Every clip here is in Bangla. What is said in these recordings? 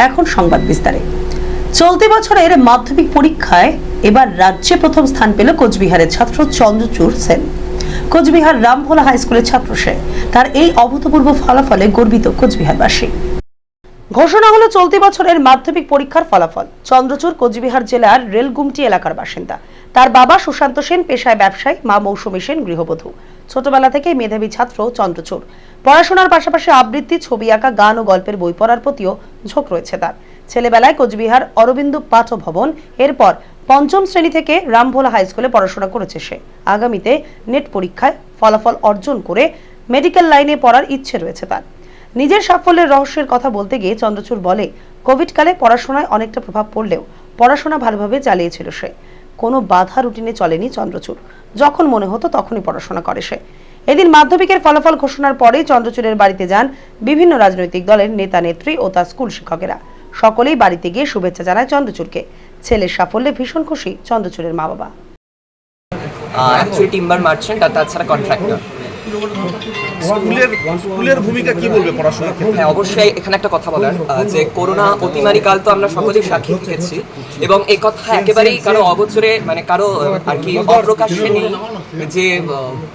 এখন সংবাদ বিস্তারে। চলতি বছরের মাধ্যমিক পরীক্ষায় এবার রাজ্যে প্রথম স্থান পেল কোচবিহারের ছাত্র চন্দ্রচূড় সেন। কোচবিহার রামভোলা হাই স্কুলের ছাত্র সে। তার এই অভূতপূর্ব ফলাফলে গর্বিত কোচবিহারবাসী। ঘোষণা হলো চলতি বছরের মাধ্যমিক পরীক্ষার ফলাফল। চন্দ্রচূড় কোচবিহার জেলার রেলগুমটি এলাকার বাসিন্দা। তার বাবা সুশান্ত সেন পেশায় ব্যবসায়ী, মা মৌসুমী সেন গৃহবধূ। ছোটবেলা থেকেই মেধাবী ছাত্র চন্দ্রচূড়। পড়াশোনার পাশাপাশি আবৃত্তি, ছবি আঁকা, গান ও গল্পের বই পড়ার প্রতিও ঝোঁক রয়েছে তার। ছেলেবেলায় কোচবিহার অরবিন্দ পাঠ ভবন, এরপর পঞ্চম শ্রেণী থেকে রামভোলা হাই স্কুলে পড়াশোনা করেছে সে। আগামীতে নেট পরীক্ষায় ফলাফল অর্জন করে মেডিকেল লাইনে পড়ার ইচ্ছে রয়েছে তার। নিজের সাফল্যের রহস্যের কথা বলতে গিয়ে চন্দ্রচূড় বলে, কোভিডকালে পড়াশোনায় অনেকটা প্রভাব পড়লেও পড়াশোনা ভালোভাবে চালিয়েছিল সে। কোনো বাধা রুটিনে চলেনি চন্দ্রচূড়। যখন মনে হতো তখনই পড়াশোনা করে সে। এদিন মাধ্যমিকের ফলাফল ঘোষণার পরেই চন্দ্রচূড়ের বাড়িতে যান বিভিন্ন রাজনৈতিক দলের নেতা নেত্রী ও তার স্কুল শিক্ষকেরা। সকলেই বাড়িতে গিয়ে শুভেচ্ছা জানায় চন্দ্রচূড়কে। ছেলের সাফল্যে ভীষণ খুশি চন্দ্রচূড়ের মা বাবা। অ্যাকচুয়ালি টিম্বার মার্চেন্ট আর তাছাড়া কন্ট্রাক্টর। স্কুলের ভূমিকা কি বলবে পড়াশোনার ক্ষেত্রে? হ্যাঁ, অবশ্যই এখানে একটা কথা বলার যে করোনা অতিমারি কাল তো আমরা সকলেই সাক্ষী থেকেছি এবং এই কথা একেবারেই কারো অগোচরে কারো আর কি অপ্রকাশ্যে নেই যে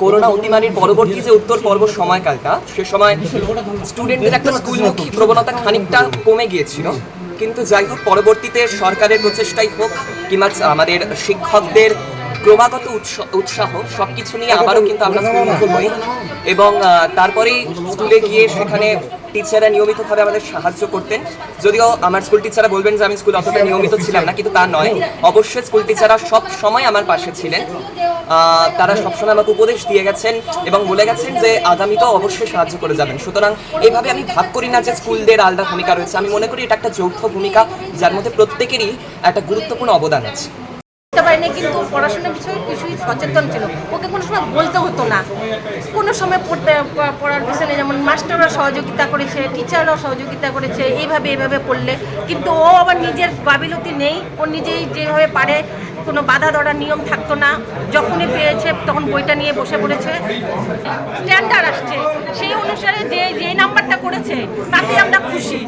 করোনা অতিমারির পরবর্তী যে উত্তর পর্ব সময়কালটা, সে সময় স্টুডেন্টদের একটা স্কুলমুখী প্রবণতা খানিকটা কমে গিয়েছিল। কিন্তু যাই হোক, পরবর্তীতে সরকারের প্রচেষ্টাই হোক কিংবা আমাদের শিক্ষকদের ক্রমাগত উৎসাহ সবকিছু নিয়ে আবারও কিন্তু আমরা স্কুলমুখী হই এবং তারপরেই স্কুলে গিয়ে সেখানে টিচাররা নিয়মিতভাবে আমাদের সাহায্য করতেন। যদিও আমার স্কুল টিচাররা বলবেন যে আমি স্কুলে অতটা নিয়মিত ছিলাম না, কিন্তু তা নয়। অবশ্যই স্কুল টিচাররা সব সময় আমার পাশে ছিলেন। তারা সবসময় আমাকে উপদেশ দিয়ে গেছেন এবং বলে গেছেন যে আগামীতেও অবশ্যই সাহায্য করে যাবেন। সুতরাং এইভাবে আমি ভাব করি না যে স্কুলদের আলাদা ভূমিকা রয়েছে। আমি মনে করি এটা একটা যৌথ ভূমিকা, যার মধ্যে প্রত্যেকেরই একটা গুরুত্বপূর্ণ অবদান আছে। পারেনি, কিন্তু পড়াশোনার বিষয়ে কিছুই সচেতন ছিল। ওকে কোনো সময় বলতে হতো না। কোনো সময় পড়ার পিছনে যেমন মাস্টাররা সহযোগিতা করেছে, টিচাররাও সহযোগিতা করেছে, এইভাবে পড়লে। কিন্তু ও আবার নিজের গাফিলতি নেই, ও নিজেই যেভাবে পারে, কোনো বাধা ধরার নিয়ম থাকতো না। যখনই পেয়েছে তখন বইটা নিয়ে বসে পড়েছে। স্ট্যান্ডার্ড আসছে, সেই অনুসারে যে নাম্বারটা করেছে তাতে আমরা খুশি।